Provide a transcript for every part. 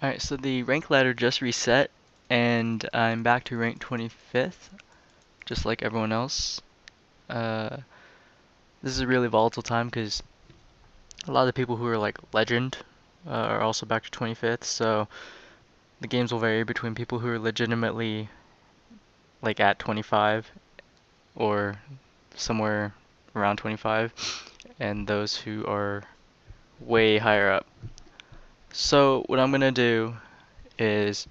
Alright, so the rank ladder just reset, and I'm back to rank 25th, just like everyone else. Uh, this is a really volatile time because a lot of the people who are like legend are also back to 25th, so the games will vary between people who are legitimately like at 25 or somewhere around 25 and those who are way higher up. So what I'm gonna do is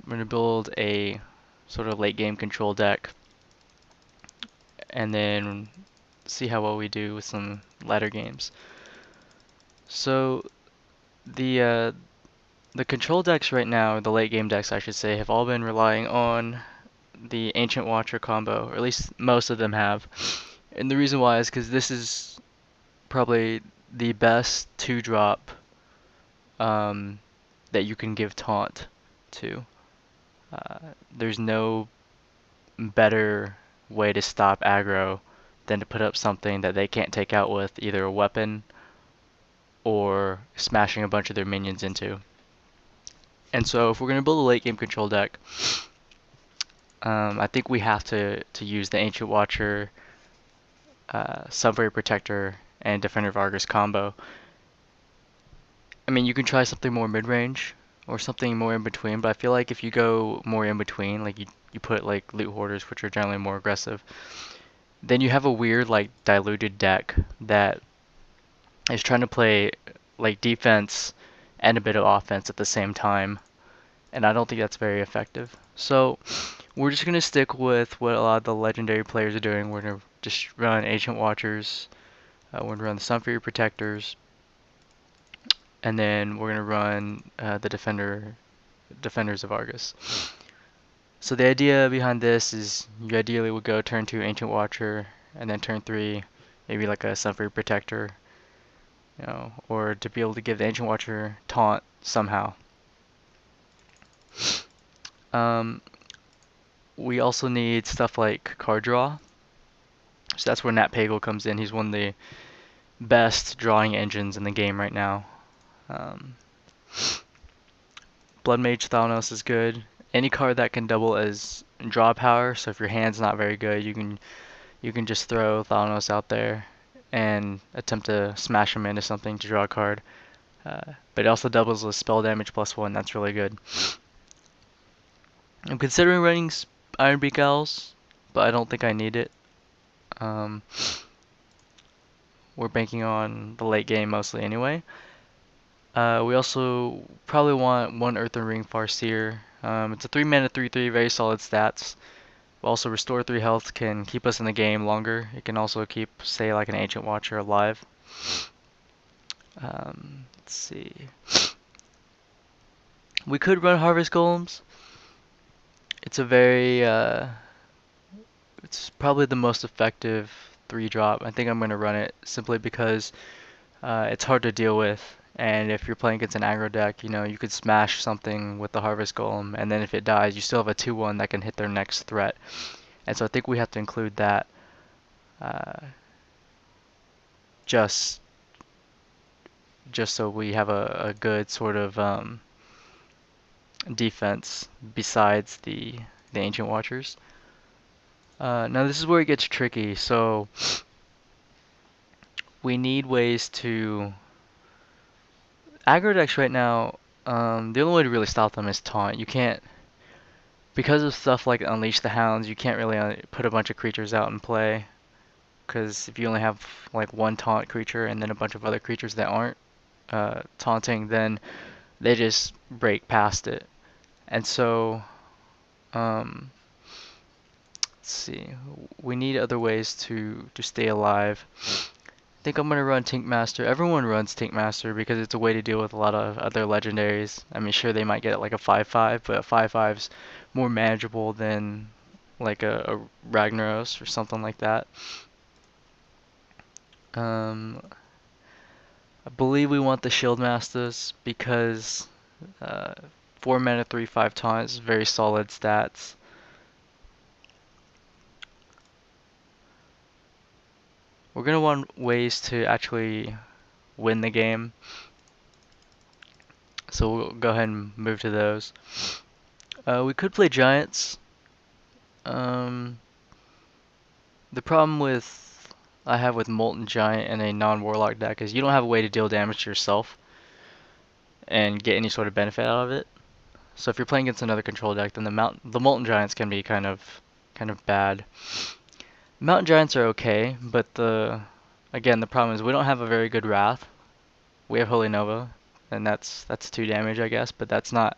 I'm gonna build a sort of late game control deck and then see how well we do with some ladder games. So the uh, the control decks right now, the late game decks I should say, have all been relying on the Ancient Watcher combo, or at least most of them have. And the reason why is because this is probably the best 2-drop that you can give taunt to. Uh, there's no better way to stop aggro than to put up something that they can't take out with either a weapon or smashing a bunch of their minions into. And so if we're going to build a late game control deck, I think we have to use the Ancient Watcher, Sunbury Protector, and Defender of Argus combo. I mean, you can try something more mid-range or something more in between, but I feel like if you go more in between, like you put like Loot Hoarders, which are generally more aggressive, then you have a weird like diluted deck that is trying to play like defense and a bit of offense at the same time, and I don't think that's very effective. So we're just gonna stick with what a lot of the legendary players are doing. We're gonna just run Ancient Watchers, we're gonna run the Sunfury Protectors, and then we're gonna run the Defenders of Argus. So the idea behind this is you ideally would go turn 2 Ancient Watcher, and then turn 3 maybe like a Sunfury Protector, or to be able to give the Ancient Watcher taunt somehow. Um, we also need stuff like card draw. So that's where Nat Pagle comes in. He's one of the best drawing engines in the game right now. Um, Blood Mage Thalnos is good. Any card that can double as draw power. So if your hand's not very good, you can just throw Thalnos out there and attempt to smash him into something to draw a card. But it also doubles with spell damage +1. That's really good. I'm considering running Ironbeak Owls, but I don't think I need it. Um, we're banking on the late game mostly anyway. We also probably want one Earthen Ring Farseer. It's a 3-mana 3/3, very solid stats. Also, restore 3 health can keep us in the game longer. It can also keep, say, like an Ancient Watcher alive. Let's see. We could run Harvest Golems. It's a very, it's probably the most effective 3-drop. I think I'm going to run it simply because it's hard to deal with. And if you're playing against an aggro deck, you could smash something with the Harvest Golem, and then if it dies, you still have a 2/1 that can hit their next threat. And so I think we have to include that uh, just just so we have a good sort of defense besides the Ancient Watchers. Now this is where it gets tricky. So we need ways to aggro decks right now. The only way to really stop them is taunt. You can't, because of stuff like Unleash the Hounds, you can't really put a bunch of creatures out and play. Because if you only have like one taunt creature and then a bunch of other creatures that aren't taunting, then they just break past it. And so, let's see, we need other ways to stay alive. I think I'm gonna run Tinkmaster. Everyone runs Tinkmaster because it's a way to deal with a lot of other legendaries. I mean, sure they might get like a 5/5, but a 5/5's more manageable than like a Ragnaros or something like that. I believe we want the Shield Masters because uh, 4 mana 3/5 taunt is very solid stats. We're gonna want ways to actually win the game. So we'll go ahead and move to those. We could play Giants. Um, the problem I have with Molten Giant and a non-Warlock deck is you don't have a way to deal damage to yourself and get any sort of benefit out of it. So if you're playing against another control deck, then the Molten Giants can be kind of bad. Mountain Giants are okay, but again the problem is we don't have a very good Wrath. We have Holy Nova, and that's 2 damage I guess, but that's not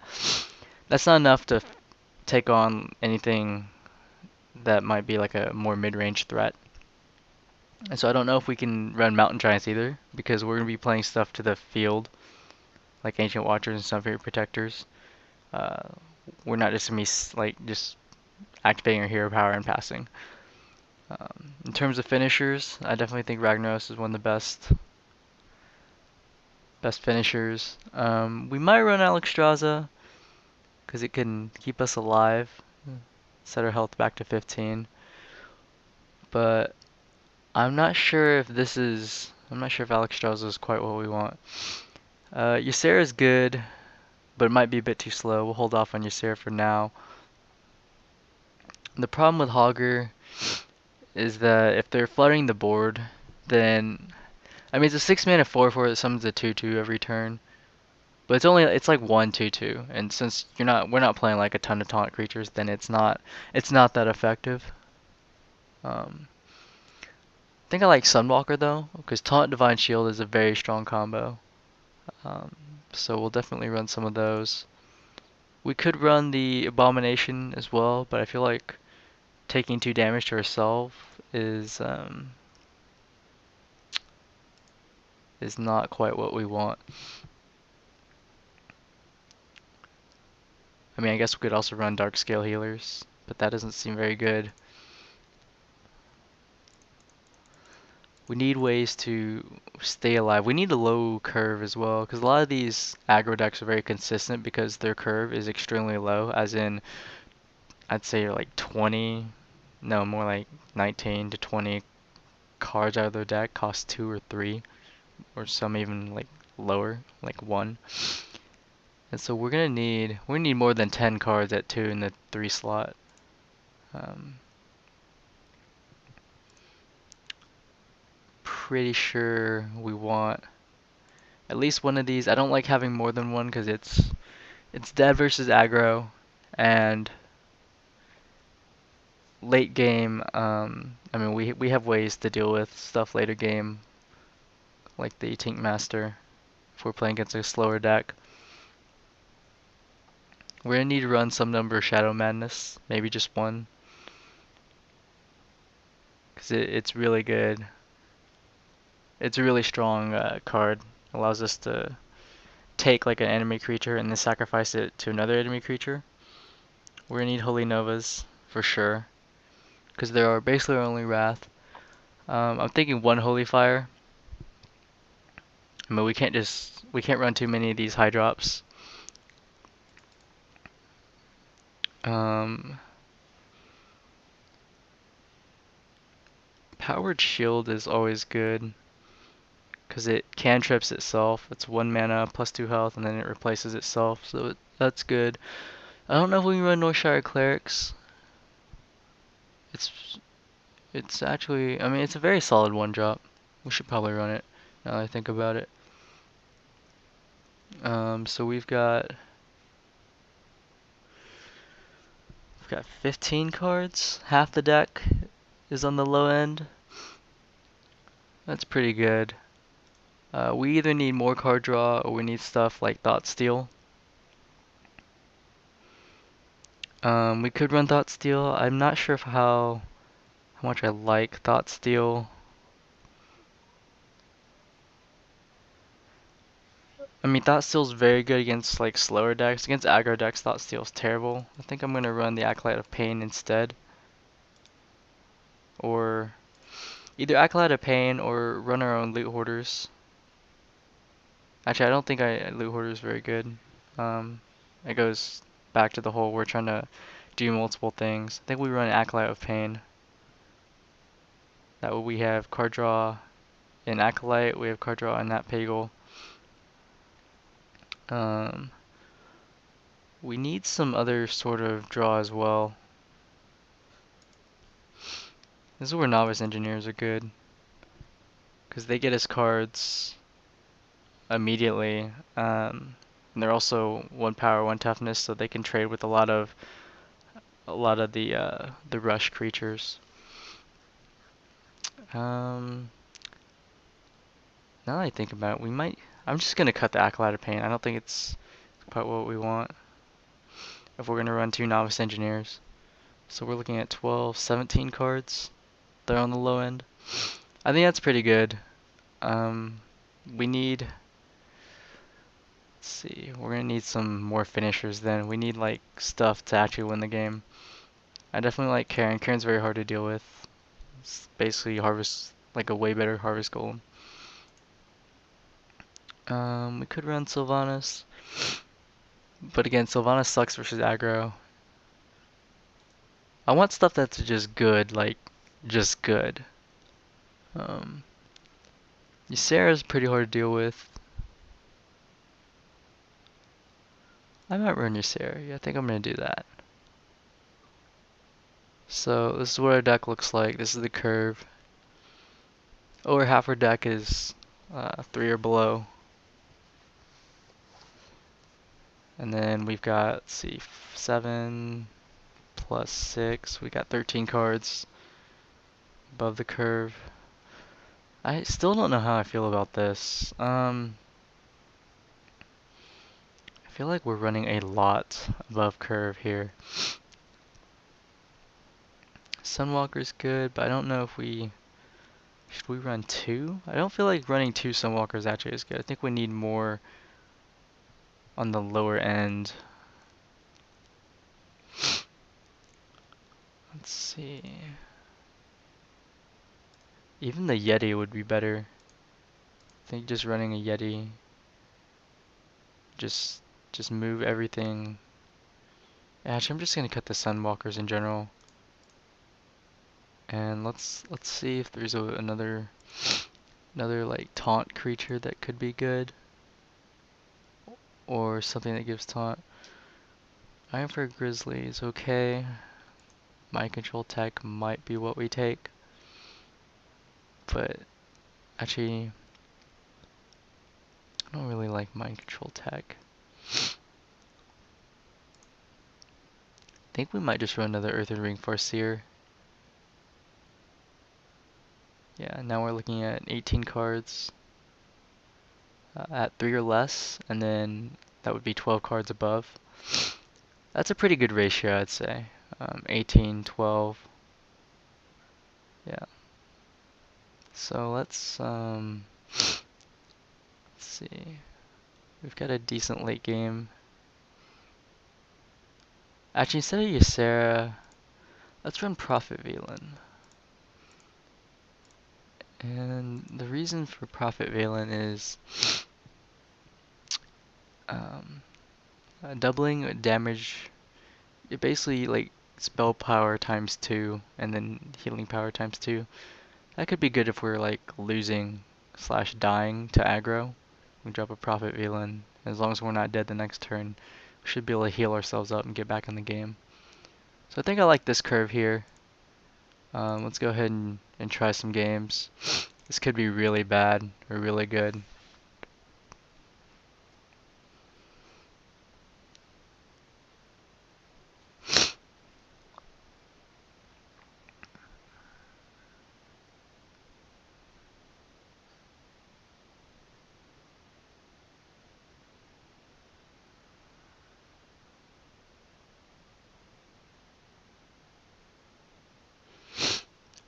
enough to take on anything that might be like a more mid-range threat. And so I don't know if we can run Mountain Giants either, because we're gonna be playing stuff to the field, like Ancient Watchers and Sunfairy Protectors. Uh, we're not just gonna be like just activating our hero power and passing. In terms of finishers, I definitely think Ragnaros is one of the best finishers. We might run Alexstrasza because it can keep us alive, set our health back to 15. But I'm not sure if Alexstrasza is quite what we want. Ysera is good, but it might be a bit too slow. We'll hold off on Ysera for now. The problem with Hogger is that if they're flooding the board, then I mean it's a 6-mana 4/4 that summons a 2/2 every turn. But it's like 1/2/2, and since we're not playing like a ton of taunt creatures, then it's not that effective. I think I like Sunwalker though, because Taunt Divine Shield is a very strong combo. Um, so we'll definitely run some of those. We could run the Abomination as well, but I feel like taking 2 damage to ourselves is not quite what we want. I mean, I guess we could also run Dark Scale Healers, but that doesn't seem very good. We need ways to stay alive. We need a low curve as well, because a lot of these aggro decks are very consistent because their curve is extremely low, as in, I'd say like 20, no, more like 19 to 20 cards out of their deck cost 2 or 3, or some even like lower, like 1. And so we need more than 10 cards at 2 in the 3 slot. Pretty sure we want at least one of these. I don't like having more than one because it's dead versus aggro, and late game. I mean we have ways to deal with stuff later game, like the Tink Master, if we're playing against a slower deck. We're gonna need to run some number of Shadow Madness, maybe just one, because it's really good. It's a really strong card. Allows us to take like an enemy creature and then sacrifice it to another enemy creature. We're gonna need Holy Novas for sure, because there are basically our only Wrath. I'm thinking one Holy Fire. I mean, we can't run too many of these high drops. Powered Shield is always good because it cantrips itself. It's 1 mana plus 2 health, and then it replaces itself, so that's good. I don't know if we can run Northshire Clerics. It's actually, I mean, it's a very solid 1-drop. We should probably run it now that I think about it. So we've got 15 cards. Half the deck is on the low end. That's pretty good. We either need more card draw or we need stuff like Thought Steal. We could run Thought Steal. I'm not sure how much I like Thought Steal. I mean, Thought Steal's very good against like slower decks. Against aggro decks, Thought Steal's terrible. I think I'm gonna run the Acolyte of Pain instead. Or either Acolyte of Pain or run our own Loot Hoarders. Actually, I don't think Loot Hoarder is very good. It goes back to the whole we're trying to do multiple things. I think we run Acolyte of Pain. That way we have card draw in Acolyte, we have card draw in that Pagel. Um, we need some other sort of draw as well. This is where novice engineers are good, because they get us cards immediately. And they're also 1 power, 1 toughness, so they can trade with a lot of the rush creatures. Um, Now that I think about it, we might. I'm just gonna cut the Acolyte of Pain. I don't think it's quite what we want if we're gonna run 2 novice engineers. So we're looking at 12, 17 cards. They're on the low end. I think that's pretty good. Um, we need. Let's see. We're gonna need some more finishers then. We need like stuff to actually win the game. I definitely like Karen. Karen's very hard to deal with. It's basically harvest like a way better harvest golem. We could run Sylvanas. But again, Sylvanas sucks versus aggro. I want stuff that's just good, like, just good. Um, Ysera's pretty hard to deal with. I might run Ysera. Yeah, I think I'm gonna do that. So this is what our deck looks like. This is the curve. Over half our deck is 3 or below. And then we've got, let's see, 7 plus 6. We got 13 cards above the curve. I still don't know how I feel about this. I feel like we're running a lot above curve here. Sunwalker's good, but I don't know if we... Should we run 2? I don't feel like running 2 Sunwalkers actually is good. I think we need more on the lower end. Let's see. Even the Yeti would be better. I think just running a Yeti. Just move everything. Actually, I'm just gonna cut the Sunwalkers in general. And let's see if there's another like taunt creature that could be good, or something that gives taunt. Ironfur Grizzly is okay. Mind Control Tech might be what we take, but actually, I don't really like Mind Control Tech. I think we might just run another Earthen Ring Farseer. Yeah, now we're looking at 18 cards at 3 or less, and then that would be 12 cards above. That's a pretty good ratio, I'd say. 18, 12. Yeah. So let's see. We've got a decent late game. Actually, instead of Ysera, let's run Prophet Valen. And the reason for Prophet Valen is doubling damage. It basically like spell power times 2 and then healing power times 2. That could be good if we're like losing slash dying to aggro. We drop a Prophet Valen. As long as we're not dead the next turn, we should be able to heal ourselves up and get back in the game. So I think I like this curve here. Let's go ahead and try some games. This could be really bad or really good.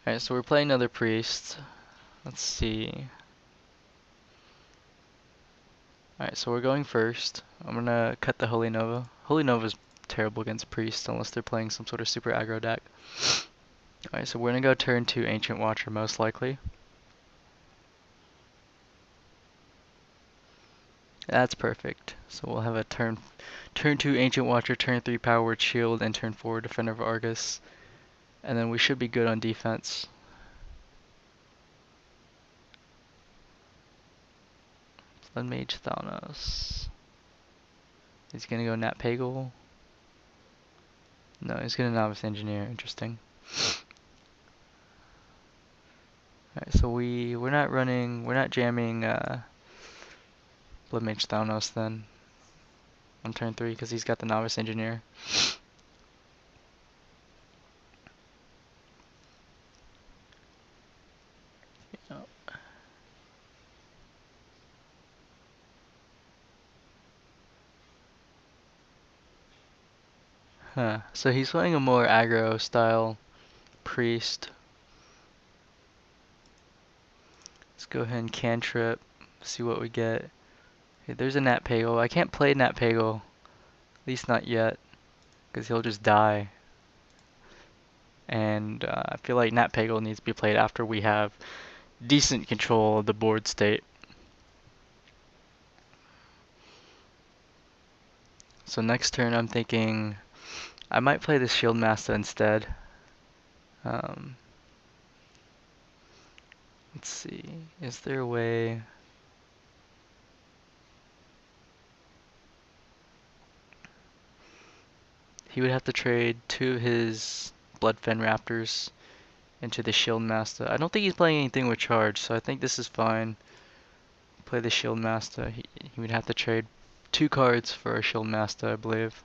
Alright, so we're playing another priest. Let's see. Alright, so we're going first. I'm gonna cut the Holy Nova. Holy Nova's terrible against priests unless they're playing some sort of super aggro deck. Alright, so we're gonna go turn 2 Ancient Watcher most likely. That's perfect. So we'll have a turn 2 Ancient Watcher, turn 3 Power Word Shield, and turn 4 Defender of Argus. And then we should be good on defense. Blood Mage Thanos. He's gonna go Nat Pagle. No, he's gonna Novice Engineer. Interesting. Alright, so we're not jamming Blood Mage Thanos then on turn 3 because he's got the Novice Engineer. Huh. So he's playing a more aggro style priest. Let's go ahead and cantrip, see what we get. Okay, there's a Nat Pagle. I can't play Nat Pagle, at least not yet, because he'll just die. And I feel like Nat Pagle needs to be played after we have decent control of the board state. So next turn I'm thinking I might play the Shield Master instead. Let's see, is there a way? He would have to trade 2 of his Bloodfen Raptors into the Shield Master. I don't think he's playing anything with charge, so I think this is fine. Play the Shield Master. He would have to trade 2 cards for a Shield Master, I believe.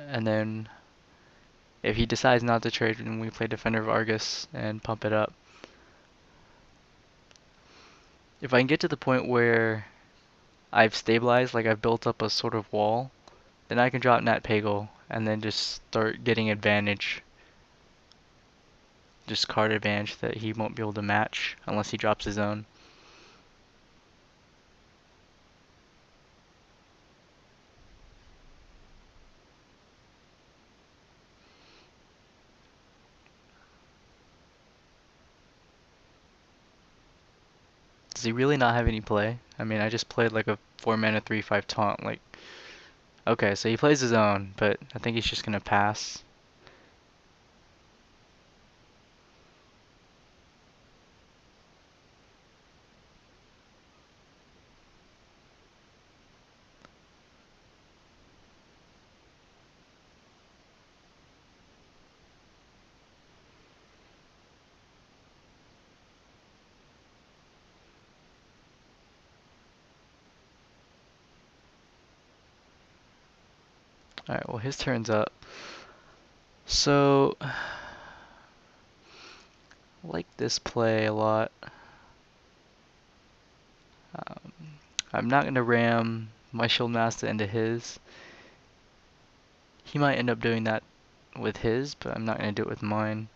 And then if he decides not to trade, then we play Defender of Argus and pump it up. If I can get to the point where I've stabilized, like I've built up a sort of wall, then I can drop Nat Pagle and then just start getting advantage. Just card advantage that he won't be able to match unless he drops his own. Does he really not have any play? I mean, I just played like a 4 mana 3/5 taunt. Like, okay, so he plays his own, but I think he's just gonna pass. Alright, well his turn's up. So, I like this play a lot. Um, I'm not going to ram my Shield Master into his. He might end up doing that with his, but I'm not going to do it with mine.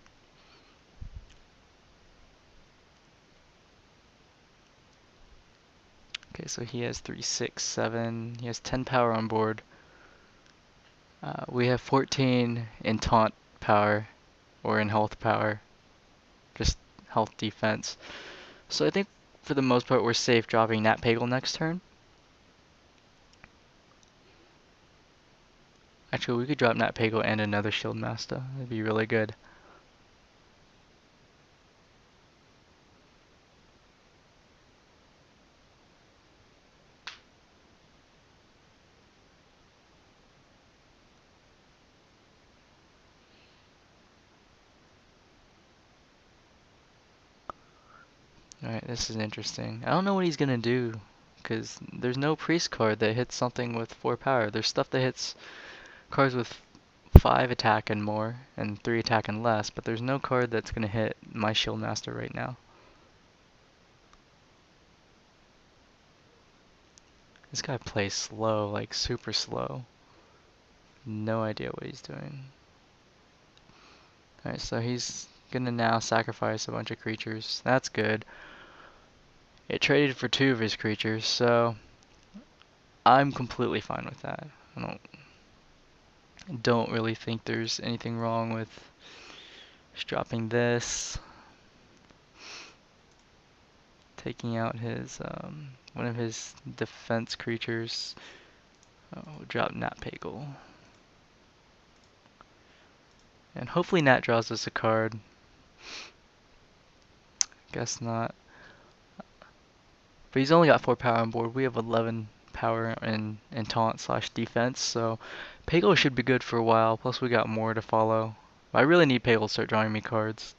Okay, so he has 3, 6, 7. He has 10 power on board. We have 14 in taunt power, or in health power. Just health defense. So I think for the most part we're safe dropping Nat Pagle next turn. Actually, we could drop Nat Pagle and another Shield Master. That'd be really good. Alright, this is interesting. I don't know what he's gonna do, because there's no priest card that hits something with 4 power. There's stuff that hits cards with 5 attack and more, and 3 attack and less, but there's no card that's gonna hit my Shield Master right now. This guy plays slow, like super slow. No idea what he's doing. Alright, so he's gonna now sacrifice a bunch of creatures. That's good. It traded for 2 of his creatures, so I'm completely fine with that. I don't really think there's anything wrong with just dropping this, taking out his one of his defense creatures. Oh, drop Nat Pagle. And hopefully Nat draws us a card. Guess not. But he's only got 4 power on board. We have 11 power and taunt slash defense, so Peggle should be good for a while, plus we got more to follow. I really need Peggle to start drawing me cards.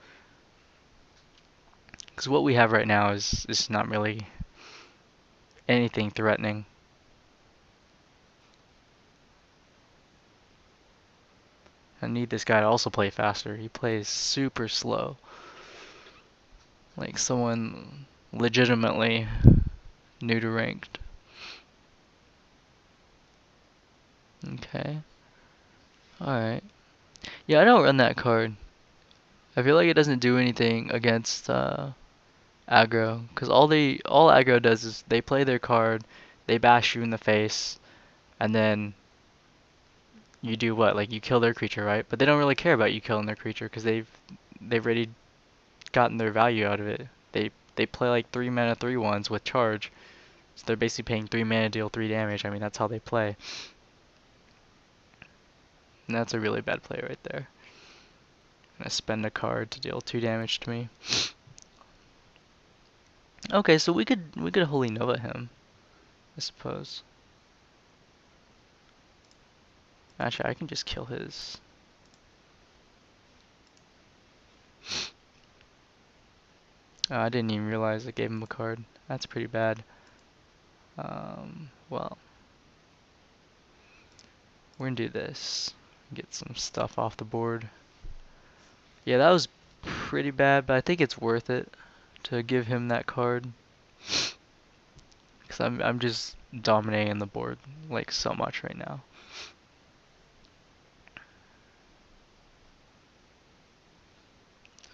Because what we have right now is not really anything threatening. I need this guy to also play faster. He plays super slow. Like someone legitimately new to ranked. Okay. Alright. Yeah, I don't run that card. I feel like it doesn't do anything against aggro. Because all aggro does is they play their card, they bash you in the face, and then you do what? Like you kill their creature, right? But they don't really care about you killing their creature because they've already gotten their value out of it. They play like 3 mana 3/1s with charge. So they're basically paying 3 mana to deal 3 damage. I mean, that's how they play. And that's a really bad play right there. I'm gonna spend a card to deal 2 damage to me. Okay, so we could Holy Nova him, I suppose. Actually, I can just kill his. Oh, I didn't even realize I gave him a card. That's pretty bad. Well, we're gonna do this. Get some stuff off the board. Yeah, that was pretty bad, but I think it's worth it to give him that card. Because I'm just dominating the board like so much right now.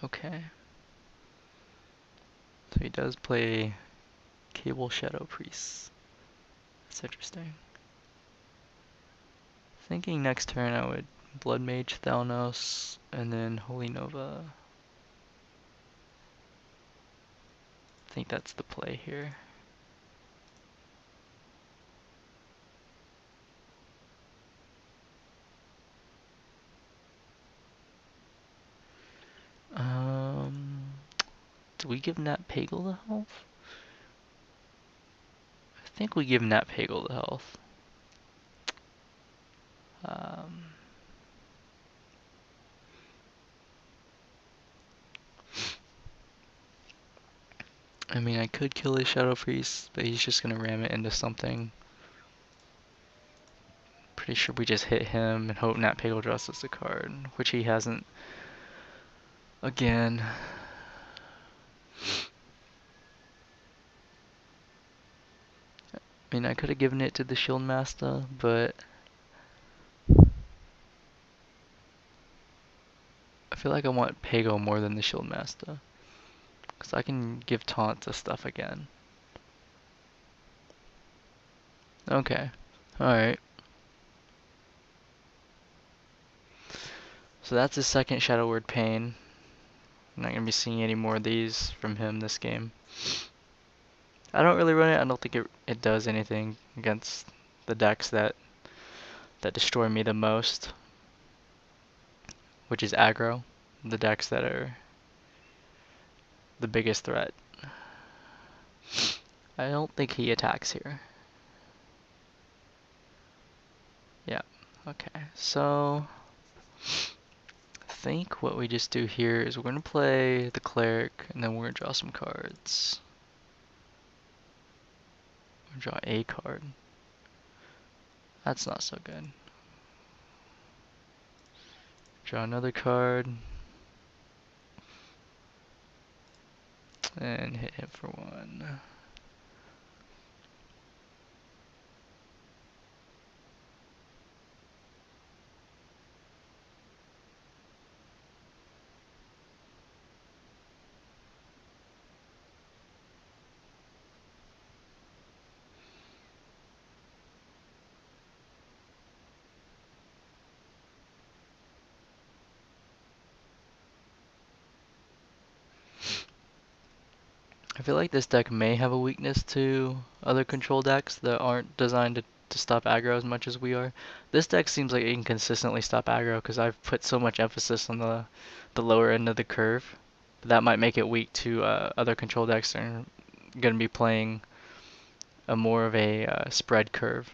Okay. So he does play Cable Shadow Priest. That's interesting. Thinking next turn I would Blood Mage Thalnos and then Holy Nova. I think that's the play here. Do we give Nat Pagle the health? I think we give Nat Pagle the health. I mean, I could kill his Shadow Priest, but he's just gonna ram it into something. Pretty sure we just hit him and hope Nat Pagle draws us a card, which he hasn't. Again. I mean, I could have given it to the Shield Master, but I feel like I want Pago more than the Shield Master. Because I can give taunt to stuff again. Okay. Alright. So that's his second Shadow Word Pain. I'm not going to be seeing any more of these from him this game. I don't really run it. I don't think it does anything against the decks that destroy me the most. Which is aggro. The decks that are the biggest threat. I don't think he attacks here. Yeah, okay. So I think what we just do here is we're gonna play the cleric and then we're gonna draw some cards. We'll draw a card. That's not so good. Draw another card. And hit him for 1. I feel like this deck may have a weakness to other control decks that aren't designed to stop aggro as much as we are. This deck seems like it can consistently stop aggro because I've put so much emphasis on the lower end of the curve. But that might make it weak to other control decks that are going to be playing a more of a spread curve.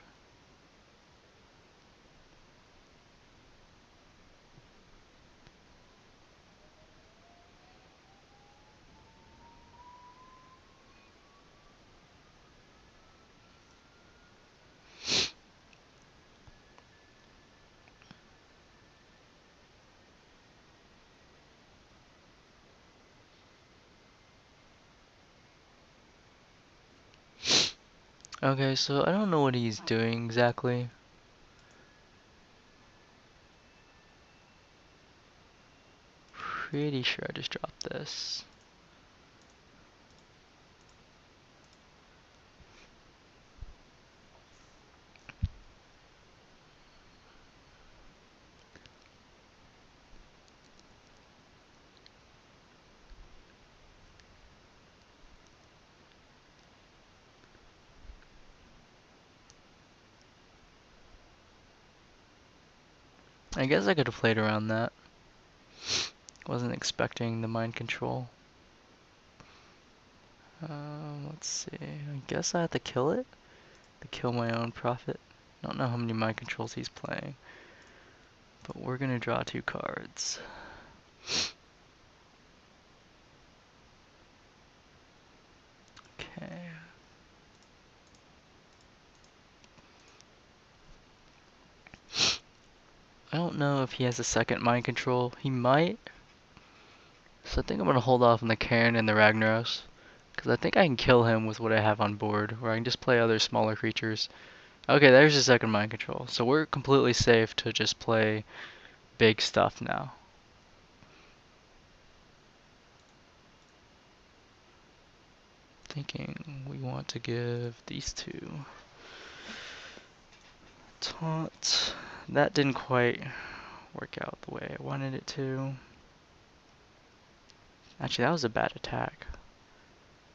Okay, so I don't know what he's doing exactly. Pretty sure I just dropped this. I guess I could have played around that. Wasn't expecting the mind control. Let's see. I guess I have to kill it to kill my own prophet. I don't know how many mind controls he's playing, but we're gonna draw 2 cards. Okay. I don't know if he has a second mind control. He might. So I think I'm gonna hold off on the Cairn and the Ragnaros. Because I think I can kill him with what I have on board, or I can just play other smaller creatures. Okay, there's his second mind control. So we're completely safe to just play big stuff now. Thinking we want to give these 2 taunt. That didn't quite work out the way I wanted it to. Actually, that was a bad attack.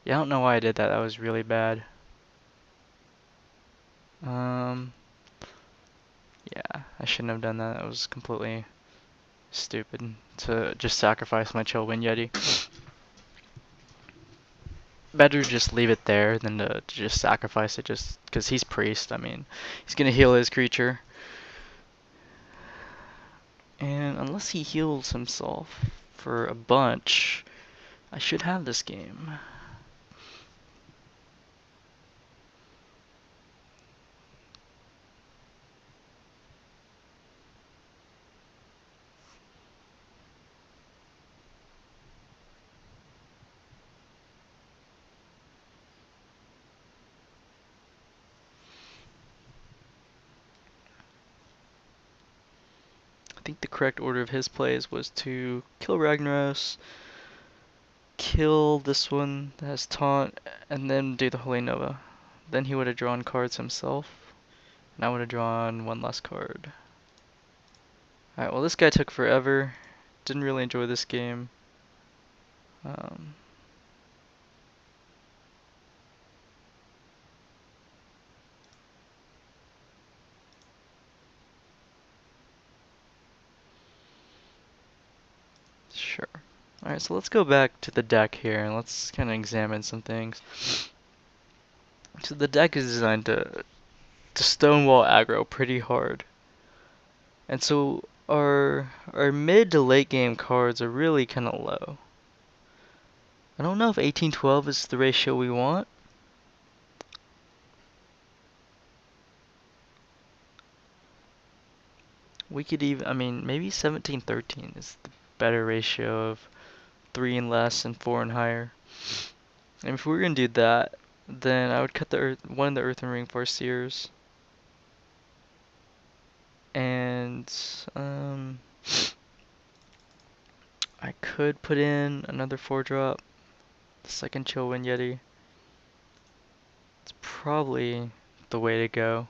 Yeah, I don't know why I did that. That was really bad. Yeah, I shouldn't have done that. That was completely stupid to just sacrifice my Chillwind Yeti. Better just leave it there than to just sacrifice it just because he's priest. I mean, he's gonna heal his creature. And unless he heals himself for a bunch, I should have this game. I think the correct order of his plays was to kill Ragnaros, kill this one that has taunt, and then do the Holy Nova. Then he would have drawn cards himself, and I would have drawn 1 less card. Alright, well this guy took forever. Didn't really enjoy this game. Sure. Alright, so let's go back to the deck here and let's kind of examine some things. So the deck is designed to stonewall aggro pretty hard. And so our mid to late game cards are really kind of low. I don't know if 18-12 is the ratio we want. We could even, I mean, maybe 17-13 is the better ratio of 3 and less and 4 and higher. And if we were going to do that, then I would cut one of the Earthen Ring Farseers. And I could put in another 4-drop, the second Chillwind Yeti. It's probably the way to go.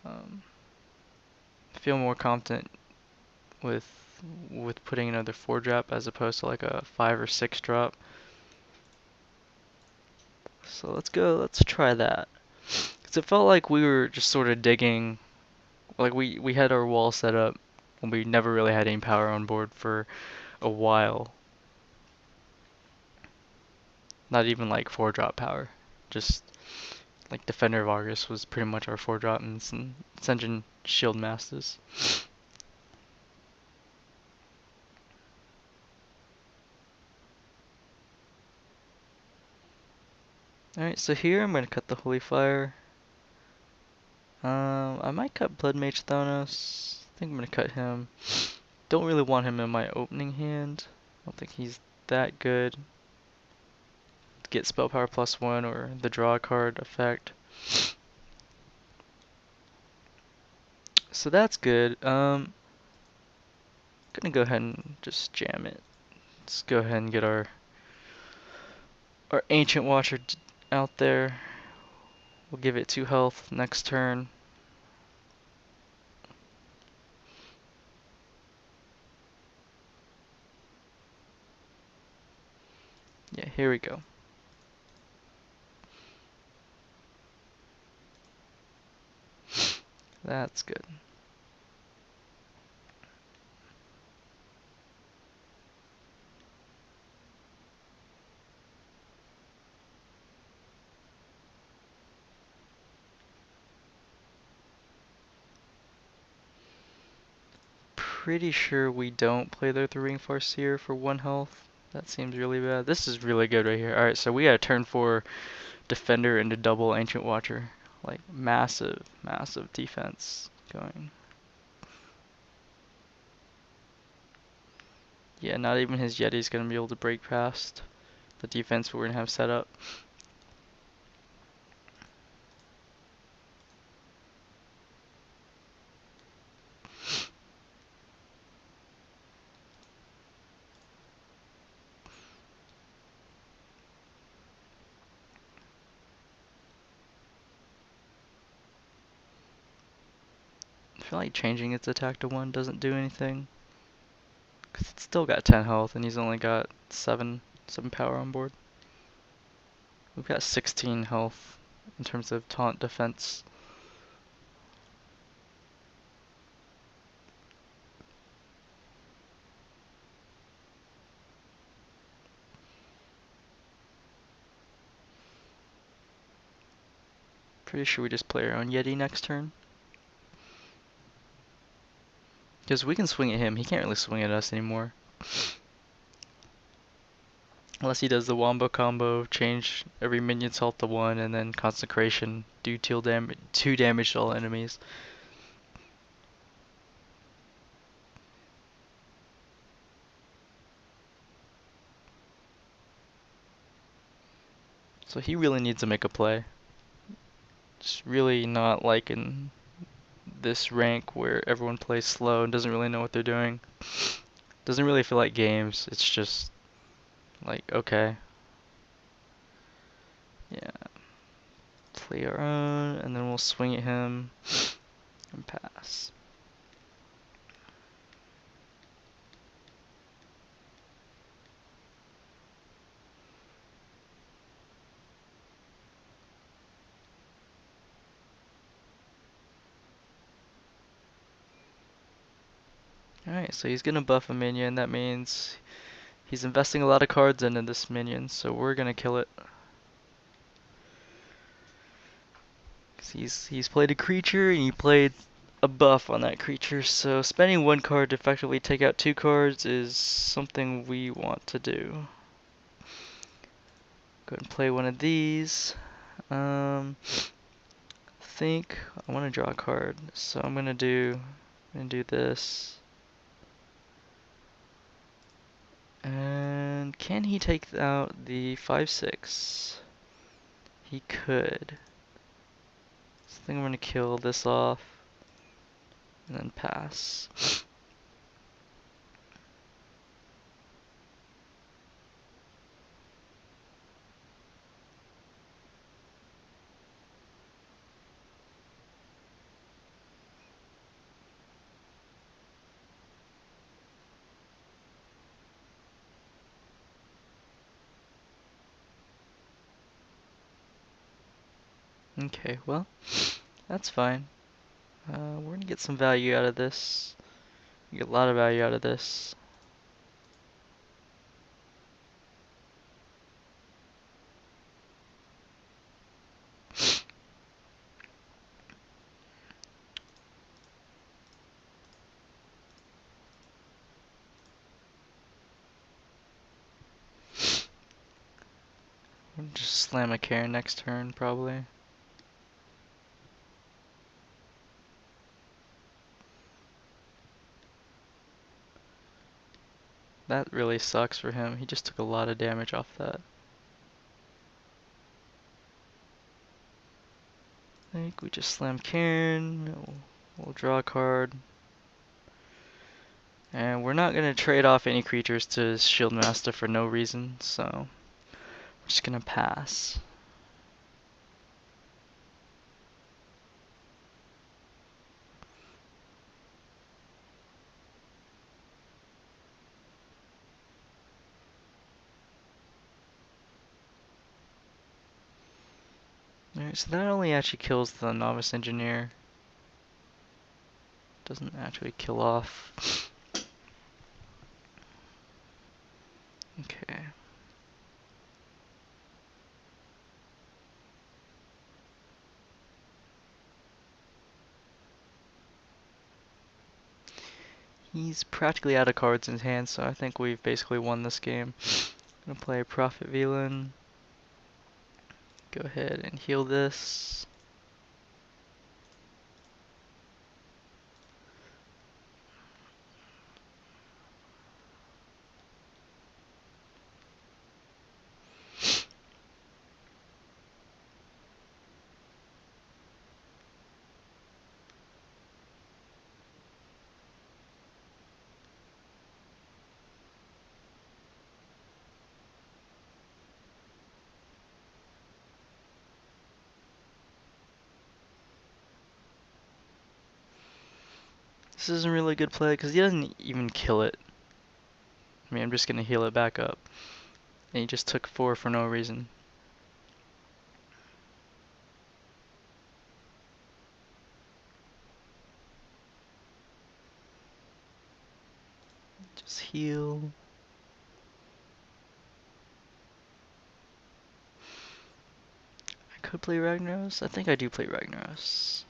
I feel more confident with putting another 4-drop as opposed to like a 5 or 6-drop. So let's try that. Because it felt like we were just sort of digging, like we had our wall set up and we never really had any power on board for a while. Not even like 4-drop power. just like Defender of Argus was pretty much our 4-drop, and Sen'jin Shield Masters. Alright, so here I'm going to cut the Holy Fire. I might cut Blood Mage Thanos. I think I'm going to cut him. Don't really want him in my opening hand. I don't think he's that good. Get spell power +1 or the draw card effect. So that's good. Gonna go ahead and just jam it. Let's go ahead and get our Ancient Watcher out there. We'll give it 2 health next turn. Yeah, here we go. That's good. Pretty sure we don't play the Ring Farseer for 1 health. That seems really bad. This is really good right here. Alright, so we got a turn 4 Defender into double Ancient Watcher. Like, massive, massive defense going. Yeah, not even his Yeti's gonna be able to break past the defense we're gonna have set up. I feel like changing its attack to 1 doesn't do anything. Cause it's still got 10 health and he's only got 7 power on board. We've got 16 health in terms of taunt defense. Pretty sure we just play our own Yeti next turn. Because we can swing at him, he can't really swing at us anymore. Unless he does the Wombo combo, change every minion's health to 1, and then Consecration, do 2 damage to all enemies. So he really needs to make a play. Just really not liking this rank where everyone plays slow and doesn't really know what they're doing. Doesn't really feel like games, it's just like, okay. Yeah. Play our own, and then we'll swing at him and pass. Alright, so he's gonna buff a minion, that means he's investing a lot of cards into this minion, so we're gonna kill it. He's played a creature and he played a buff on that creature, so spending 1 card to effectively take out 2 cards is something we want to do. Go ahead and play one of these. Think I want to draw a card, so I'm gonna do this. And can he take out the 5/6? He could. So I think I'm gonna kill this off and then pass. Okay, well, that's fine. We're gonna get some value out of this. Get a lot of value out of this. Just slam a Karen next turn, probably. That really sucks for him. He just took a lot of damage off that. I think we just slam Karen. We'll draw a card. And we're not going to trade off any creatures to Shield Master for no reason, so we're just going to pass. Alright, so that only actually kills the Novice Engineer. Doesn't actually kill off. Okay. He's practically out of cards in his hand, so I think we've basically won this game. I'm gonna play Prophet Velan. Go ahead and heal this. This isn't really a good play because he doesn't even kill it. I mean, I'm just gonna heal it back up. And he just took 4 for no reason. Just heal. I could play Ragnaros. I think I do play Ragnaros.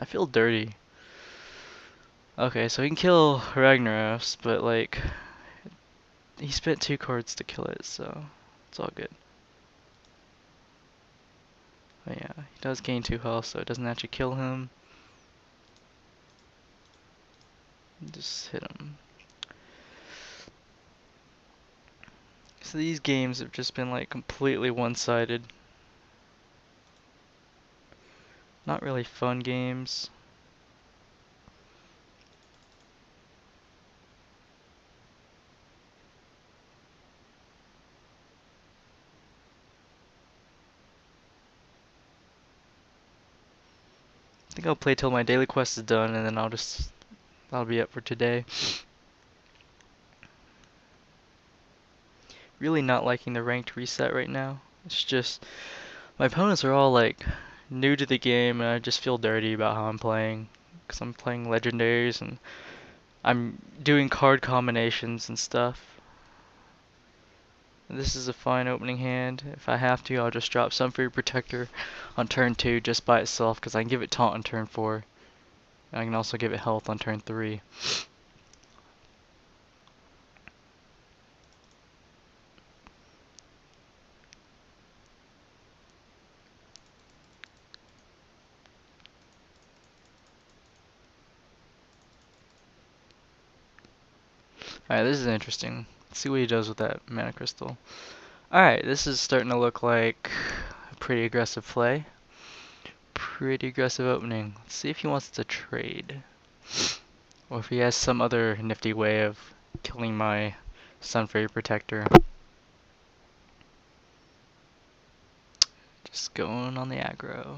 I feel dirty. Okay, so he can kill Ragnaros, but like, he spent 2 cards to kill it, so it's all good. But yeah, he does gain 2 health, so it doesn't actually kill him. Just hit him. So these games have just been like completely one-sided. Not really fun games. I think I'll play till my daily quest is done, and then that'll be it for today. Really not liking the ranked reset right now. It's just, my opponents are all like new to the game, and I just feel dirty about how I'm playing. Because I'm playing legendaries, and I'm doing card combinations and stuff. This is a fine opening hand. If I have to, I'll just drop Sunfury Protector on turn 2 just by itself, because I can give it taunt on turn 4. And I can also give it health on turn 3. Alright, this is interesting. Let's see what he does with that mana crystal. Alright, this is starting to look like a pretty aggressive play. Pretty aggressive opening. Let's see if he wants to trade. Or if he has some other nifty way of killing my Sunfury Protector. Just going on the aggro.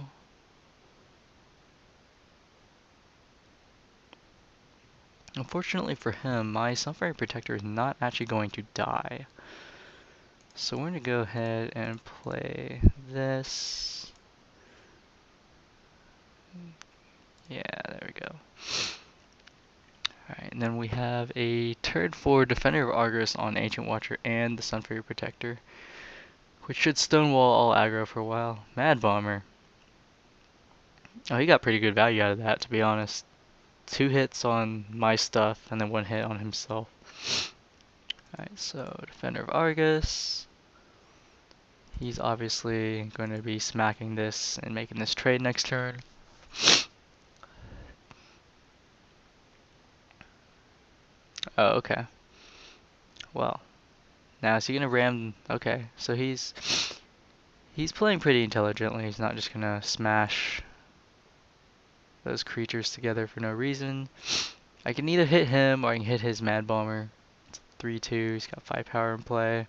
Unfortunately for him, my Sunfury Protector is not actually going to die. So we're going to go ahead and play this. Yeah, there we go. Alright, and then we have a turn 4 Defender of Argus on Ancient Watcher and the Sunfury Protector. which should stonewall all aggro for a while. Mad Bomber. Oh, he got pretty good value out of that, to be honest. 2 hits on my stuff, and then 1 hit on himself. Alright, so Defender of Argus. He's obviously going to be smacking this and making this trade next turn. Oh, okay. Well, now is he gonna ram? Okay, so he's playing pretty intelligently. He's not just gonna smash those creatures together for no reason. I can either hit him or I can hit his Mad Bomber. It's 3/2. He's got 5 power in play.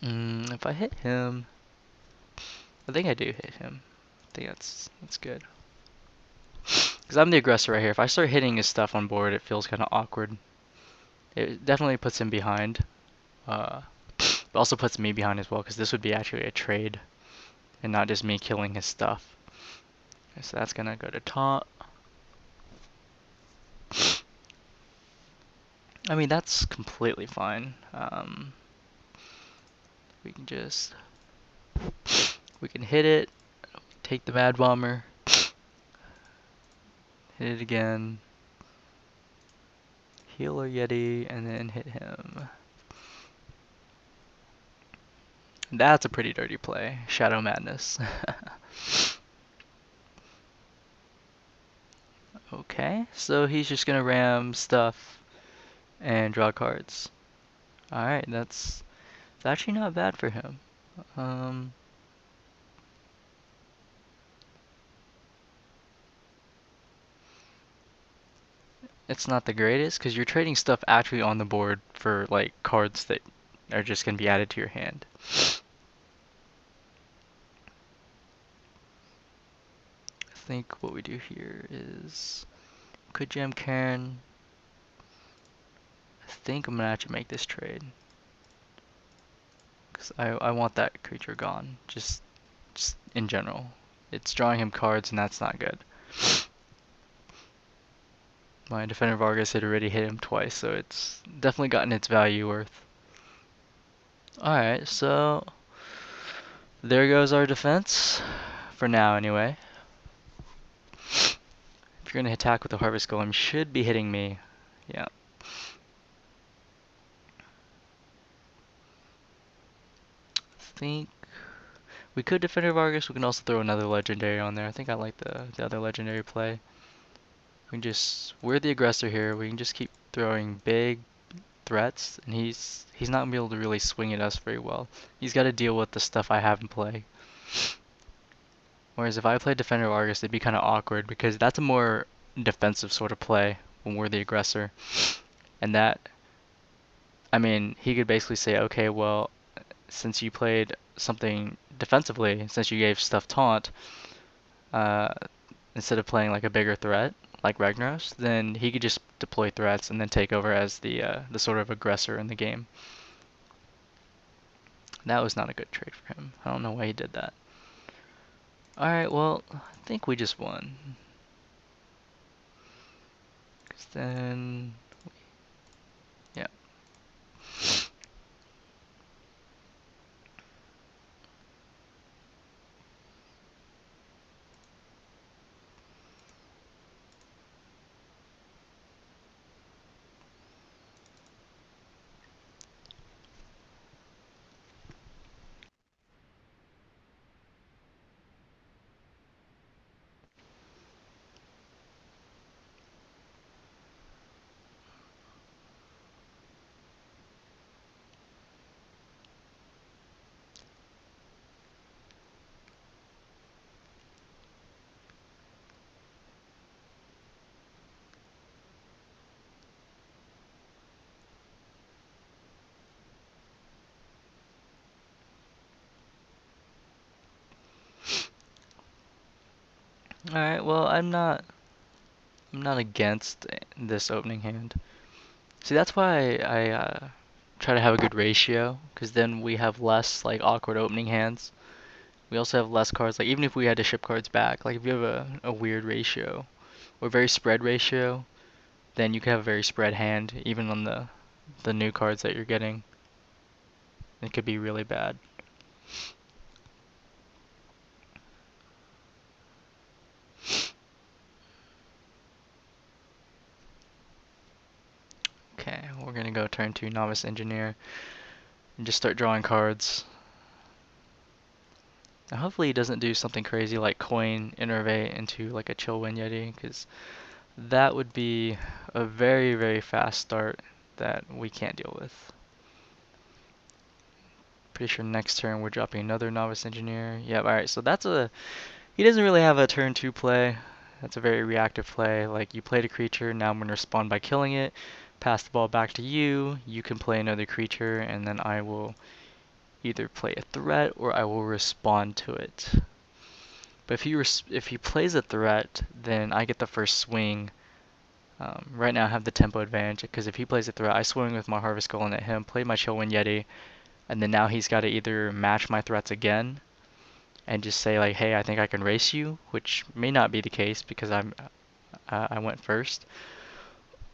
If I hit him, I think I do hit him. I think that's good. Because I'm the aggressor right here. If I start hitting his stuff on board, it feels kind of awkward. It definitely puts him behind. But also puts me behind as well, because this would be actually a trade and not just me killing his stuff. Okay, so that's gonna go to taunt. I mean, that's completely fine. We can just hit it, take the Mad Bomber, hit it again, heal our Yeti, and then hit him. That's a pretty dirty play. Shadow Madness. Okay, so he's just gonna ram stuff and draw cards. Alright, that's actually not bad for him. It's not the greatest, because you're trading stuff actually on the board for like cards that are just gonna be added to your hand. I think what we do here is could jam Karen. I think I'm gonna actually make this trade. Because I want that creature gone. Just in general. It's drawing him cards and that's not good. My Defender of Argus had already hit him twice, so it's definitely gotten its value worth. Alright, so there goes our defense. For now, anyway. If you're gonna attack with the Harvest Golem, you should be hitting me. Yeah. I think we could Defender of Argus. We can also throw another legendary on there. I think I like the other legendary play. We're the aggressor here. We can just keep throwing big threats, and he's not gonna be able to really swing at us very well. He's got to deal with the stuff I have in play. Whereas if I play Defender of Argus, it'd be kind of awkward because that's a more defensive sort of play when we're the aggressor. And that, I mean, he could basically say, okay, well, since you played something defensively, since you gave stuff taunt, uh, instead of playing like a bigger threat, like Ragnaros, then he could just deploy threats and then take over as the sort of aggressor in the game. That was not a good trade for him. I don't know why he did that. Alright, well, I think we just won. 'Cause then, yeah. Alright, well, I'm not against this opening hand. See, that's why I try to have a good ratio, because then we have less like awkward opening hands. We also have less cards, like even if we had to ship cards back, like if you have a weird ratio or very spread ratio, then you can have a very spread hand even on the new cards that you're getting. It could be really bad. Okay, we're gonna go turn to Novice Engineer and just start drawing cards. Now hopefully he doesn't do something crazy like coin Innervate into like a Chillwind Yeti, because that would be a very, very fast start that we can't deal with. Pretty sure next turn we're dropping another Novice Engineer. Yep, alright, so that's a... He doesn't really have a turn 2 play. That's a very reactive play. Like, you played a creature, now I'm going to respond by killing it, pass the ball back to you, you can play another creature, and then I will either play a threat or I will respond to it. But if he plays a threat, then I get the first swing. Right now I have the tempo advantage, because if he plays a threat, I swing with my Harvest Golem at him, play my Chillwind Yeti, and then now he's got to either match my threats again and just say like, hey, I think I can race you, which may not be the case because I went first.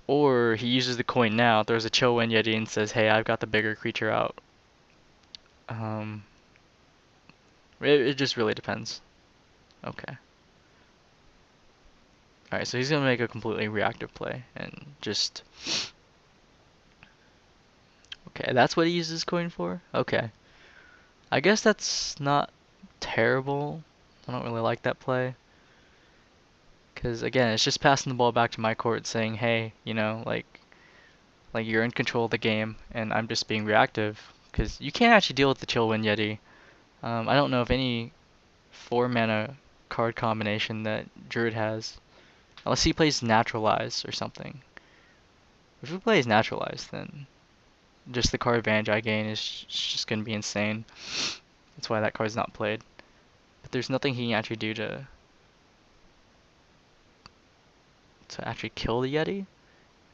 Or he uses the coin now, throws a Chillwind Yeti and says, hey, I've got the bigger creature out. It just really depends. Okay. Alright, so he's going to make a completely reactive play and just... Okay, that's what he uses coin for? Okay. I guess that's not terrible. I don't really like that play. Because again, it's just passing the ball back to my court saying, hey, you know, like you're in control of the game and I'm just being reactive. Because you can't actually deal with the Chillwind Yeti. I don't know of any 4 mana card combination that Druid has. Unless he plays Naturalize or something. If he plays Naturalize, then just the card advantage I gain is just going to be insane. That's why that card's not played. But there's nothing he can actually do to actually kill the Yeti.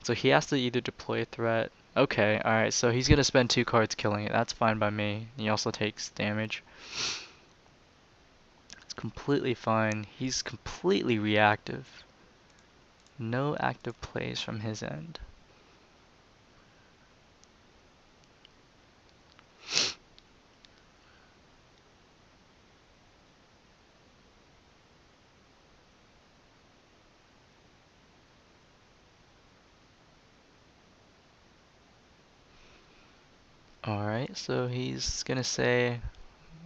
So he has to either deploy a threat. Okay, alright, so he's going to spend 2 cards killing it. That's fine by me. He also takes damage. It's completely fine. He's completely reactive. No active plays from his end. Alright, so he's gonna say,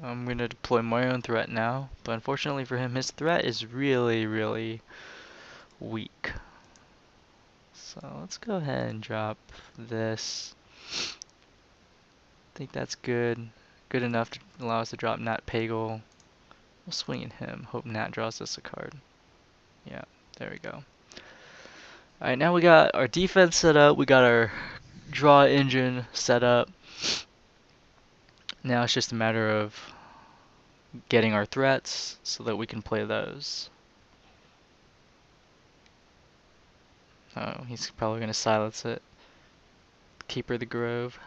I'm gonna deploy my own threat now, but unfortunately for him, his threat is really, really weak. So let's go ahead and drop this. I think that's good. Good enough to allow us to drop Nat Pagal. We'll swing at him, hope Nat draws us a card. Yeah, there we go. Alright, now we got our defense set up, we got our draw engine set up. Now it's just a matter of getting our threats so that we can play those. Oh, he's probably going to silence it. Keeper of the Grove.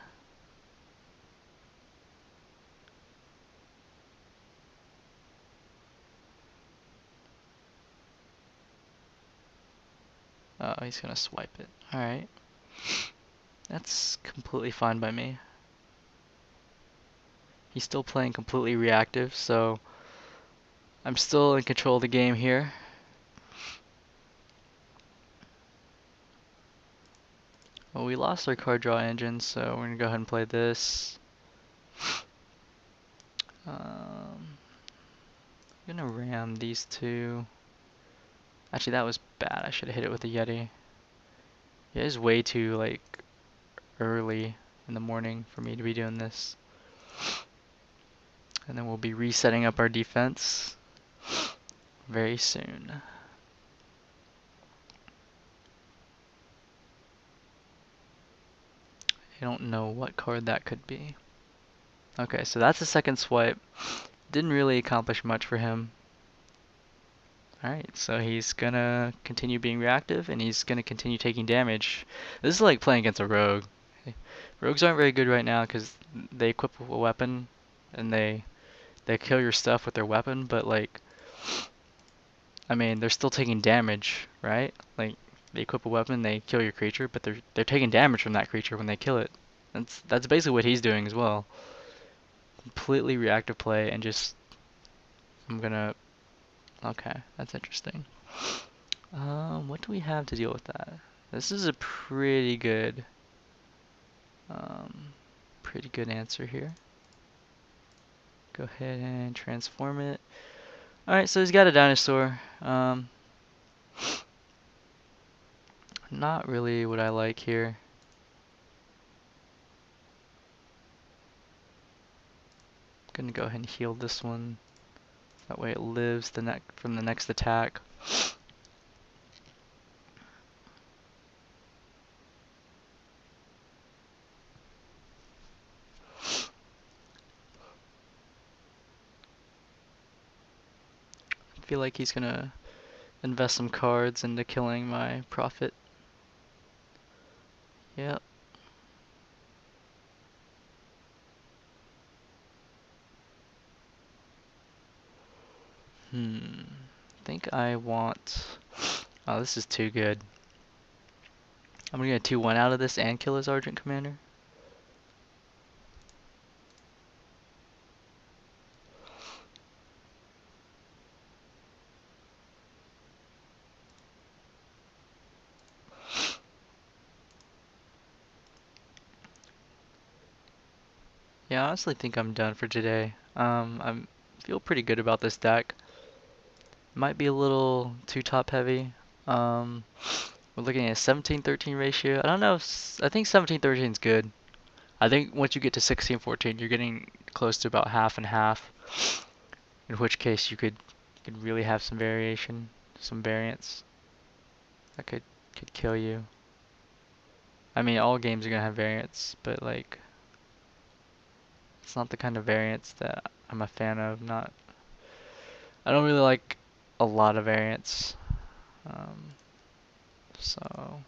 Oh, he's going to swipe it. Alright. That's completely fine by me. He's still playing completely reactive, so I'm still in control of the game here. Well, we lost our card draw engine, so we're going to go ahead and play this. I'm going to ram these 2. Actually, that was bad. I should have hit it with a Yeti. Yeah, it's way too, like, early in the morning for me to be doing this. And then we'll be resetting up our defense very soon. I don't know what card that could be. Okay, so that's the second swipe. Didn't really accomplish much for him. Alright, so he's gonna continue being reactive and he's gonna continue taking damage. This is like playing against a rogue. Rogues aren't very good right now because they equip a weapon and they kill your stuff with their weapon, but like, I mean, they're still taking damage, right? Like, they equip a weapon, they kill your creature, but they're taking damage from that creature when they kill it. That's basically what he's doing as well. completely reactive play and just I'm gonna. Okay, that's interesting. What do we have to deal with that? This is a um, pretty good answer here. Go ahead and transform it. All right, so he's got a dinosaur. Not really what I like here. Gonna go ahead and heal this one. That way it lives from the next attack. I feel like he's gonna invest some cards into killing my prophet. Yep. I think I want. Oh, this is too good. I'm gonna get a 2-1 out of this and kill his Argent Commander. Yeah, I honestly think I'm done for today. I feel pretty good about this deck. Might be a little too top heavy. Um, we're looking at a 17-13 ratio. I don't know. I think 17-13 is good. I think once you get to 16-14, you're getting close to about half and half. In which case you could really have some variation, some variance that could kill you. I mean, all games are gonna have variance, but like it's not the kind of variance that I'm a fan of. Not, I don't really like a lot of variance. Um, so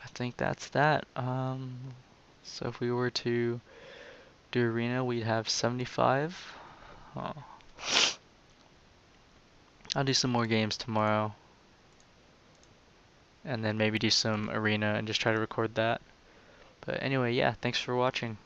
I think that's that. So if we were to do arena, we'd have 75. Oh. I'll do some more games tomorrow, and then maybe do some arena and just try to record that. But anyway, yeah, thanks for watching.